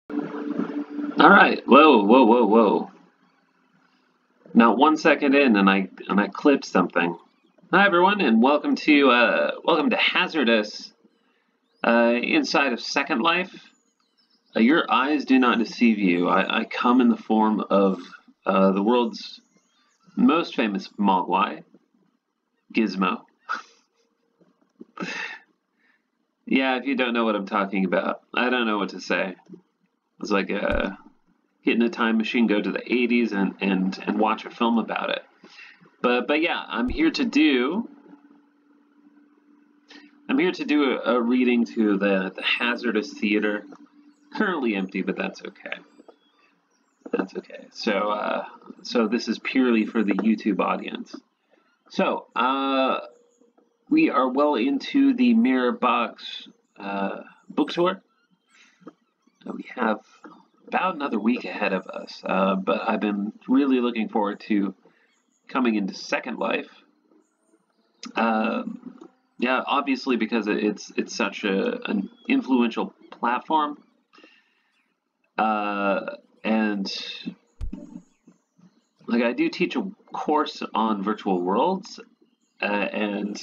All right. Whoa, whoa, whoa, whoa. Not 1 second in, and I clipped something. Hi everyone, and welcome to Hazardous inside of Second Life. Your eyes do not deceive you. I come in the form of the world's most famous Mogwai, Gizmo. Yeah, if you don't know what I'm talking about, I don't know what to say. It's like getting a time machine, go to the 80s and watch a film about it. But yeah, I'm here to do a reading to the Hazardous Theater. Currently empty, but that's okay. That's okay. So this is purely for the YouTube audience. So we are well into the Mirror Box book tour. We have about another week ahead of us, but I've been really looking forward to coming into Second Life. Yeah, obviously because it's such an influential platform, and like I do teach a course on virtual worlds, and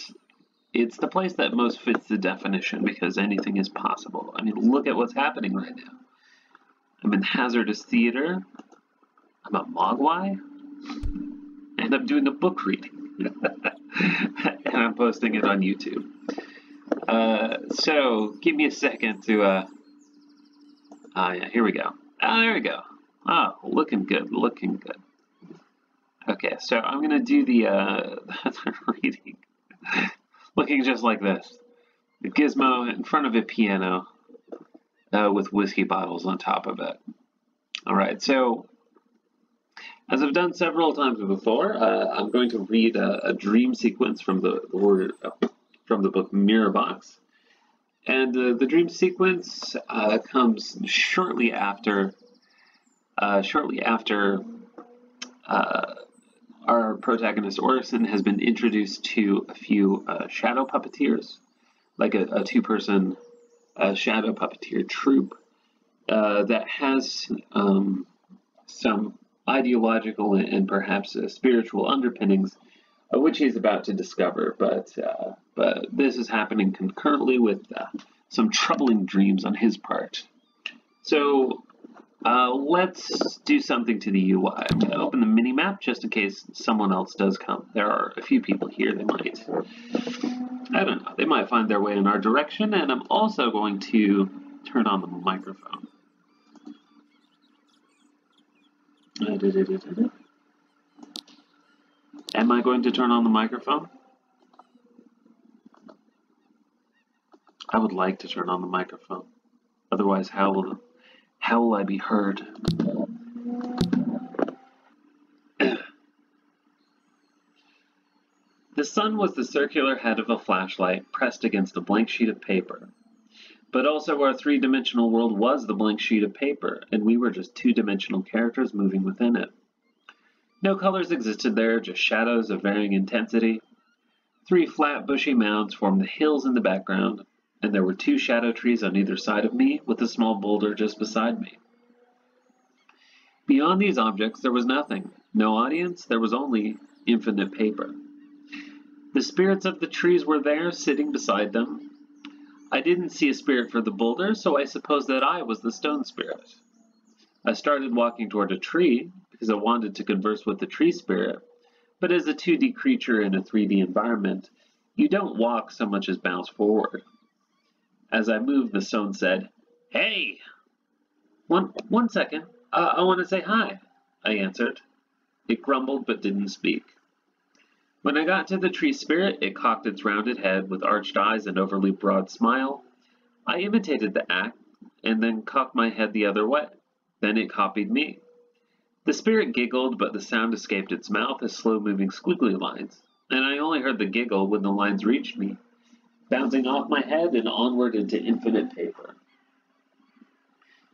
it's the place that most fits the definition because anything is possible. I mean, look at what's happening right now. I'm in Hazardous Theater. I'm at Mogwai, and I'm doing a book reading, and I'm posting it on YouTube. So give me a second to. Yeah, here we go. There we go. Oh, looking good, looking good. Okay, so I'm gonna do the reading, looking just like this. The gizmo in front of a piano with whiskey bottles on top of it. All right, so as I've done several times before, I'm going to read a dream sequence from the book Mirror Box, and the dream sequence comes shortly after our protagonist Orison has been introduced to a few shadow puppeteers, like a two-person shadow puppeteer troupe that has some ideological and perhaps spiritual underpinnings, which he's about to discover. But this is happening concurrently with some troubling dreams on his part. So let's do something to the UI. I'm going to open the mini-map just in case someone else does come. There are a few people here. They might, I don't know, they might find their way in our direction. And I'm also going to turn on the microphone. Am I going to turn on the microphone? I would like to turn on the microphone. Otherwise, how will I be heard? The sun was the circular head of a flashlight pressed against a blank sheet of paper. But also our three-dimensional world was the blank sheet of paper, and we were just two-dimensional characters moving within it. No colors existed there, just shadows of varying intensity. 3 flat, bushy mounds formed the hills in the background, and there were 2 shadow trees on either side of me, with a small boulder just beside me. Beyond these objects, there was nothing. No audience, there was only infinite paper. The spirits of the trees were there, sitting beside them. I didn't see a spirit for the boulder, so I supposed that I was the stone spirit. I started walking toward a tree, because I wanted to converse with the tree spirit, but as a 2D creature in a 3D environment, you don't walk so much as bounce forward. As I moved, the stone said, "Hey!" One second. I want to say hi, I answered. It grumbled but didn't speak. When I got to the tree spirit, it cocked its rounded head with arched eyes and overly broad smile. I imitated the act and then cocked my head the other way. Then it copied me. The spirit giggled, but the sound escaped its mouth as slow-moving squiggly lines, and I only heard the giggle when the lines reached me, bouncing off my head and onward into infinite paper.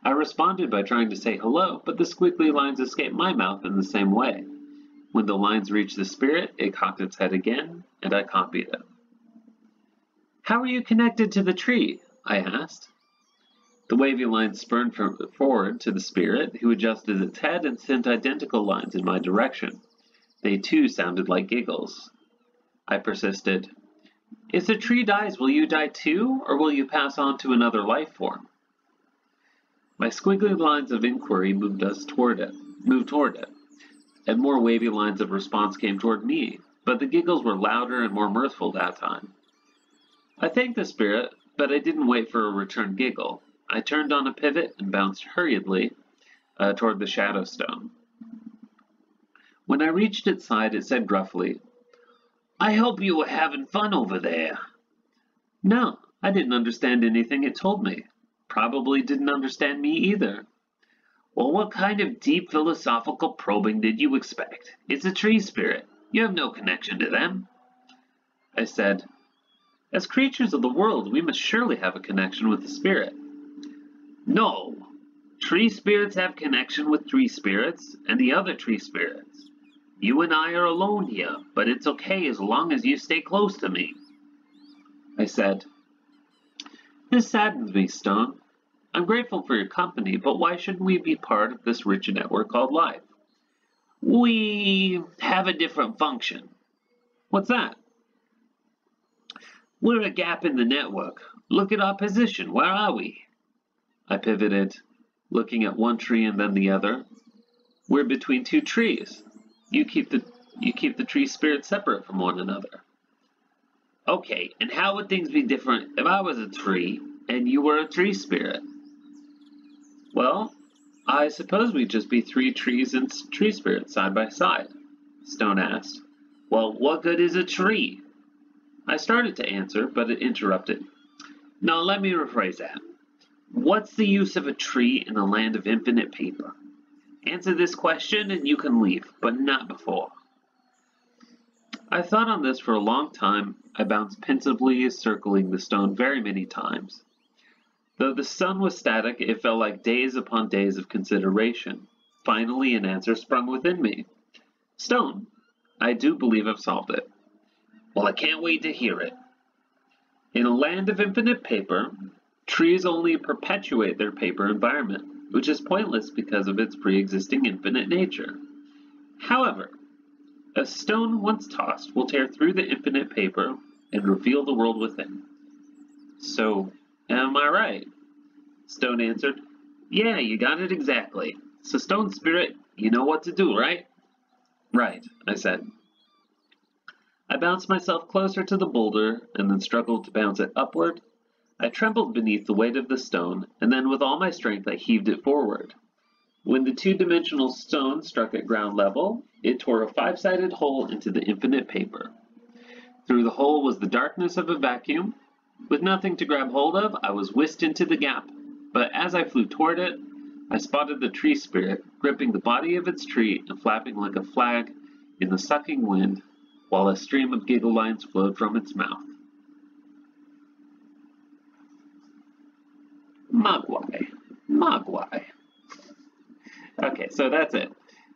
I responded by trying to say hello, but the squiggly lines escaped my mouth in the same way. When the lines reached the spirit, it cocked its head again, and I copied it. "How are you connected to the tree?" I asked. The wavy line spurned forward to the spirit, who adjusted its head and sent identical lines in my direction. They too sounded like giggles. I persisted. If the tree dies, will you die too, or will you pass on to another life form? My squiggly lines of inquiry moved toward it, and more wavy lines of response came toward me, but the giggles were louder and more mirthful that time. I thanked the spirit, but I didn't wait for a return giggle. I turned on a pivot and bounced hurriedly toward the shadow stone. When I reached its side, it said gruffly, I hope you were having fun over there. No, I didn't understand anything it told me. Probably didn't understand me either. Well, what kind of deep philosophical probing did you expect? It's a tree spirit. You have no connection to them. I said, as creatures of the world, we must surely have a connection with the spirit. No. Tree spirits have connection with tree spirits and the other tree spirits. You and I are alone here, but it's okay as long as you stay close to me. I said, this saddens me, Stone. I'm grateful for your company, but why shouldn't we be part of this rich network called life? We have a different function. What's that? We're a gap in the network. Look at our position. Where are we? I pivoted, looking at one tree and then the other. We're between two trees. You keep the tree spirits separate from one another. Okay, and how would things be different if I was a tree and you were a tree spirit? Well, I suppose we'd just be three trees and tree spirits side by side, Stone asked. Well, what good is a tree? I started to answer, but it interrupted. No, let me rephrase that. What's the use of a tree in a land of infinite paper? Answer this question and you can leave, but not before. I thought on this for a long time. I bounced pensively, circling the stone very many times. Though the sun was static, it felt like days upon days of consideration. Finally, an answer sprung within me. Stone, I do believe I've solved it. Well, I can't wait to hear it. In a land of infinite paper, trees only perpetuate their paper environment, which is pointless because of its pre-existing infinite nature. However, a stone once tossed will tear through the infinite paper and reveal the world within. So, am I right? Stone answered, Yeah, you got it exactly. So, Stone Spirit, you know what to do, right? Right, I said. I bounced myself closer to the boulder and then struggled to bounce it upward. I trembled beneath the weight of the stone, and then with all my strength I heaved it forward. When the two-dimensional stone struck at ground level, it tore a five-sided hole into the infinite paper. Through the hole was the darkness of a vacuum. With nothing to grab hold of, I was whisked into the gap, but as I flew toward it, I spotted the tree spirit gripping the body of its tree and flapping like a flag in the sucking wind, while a stream of giggle lines flowed from its mouth. Mogwai. Mogwai. Okay, so that's it.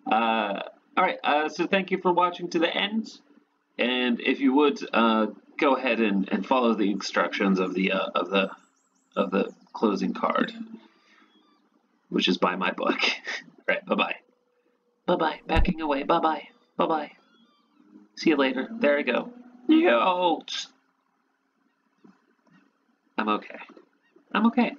Alright, so thank you for watching to the end, and if you would, go ahead and follow the instructions of the closing card, which is by my book. Alright, bye-bye. Bye-bye, backing away, bye-bye, bye-bye. See you later. There I go. Yo! I'm okay. I'm okay.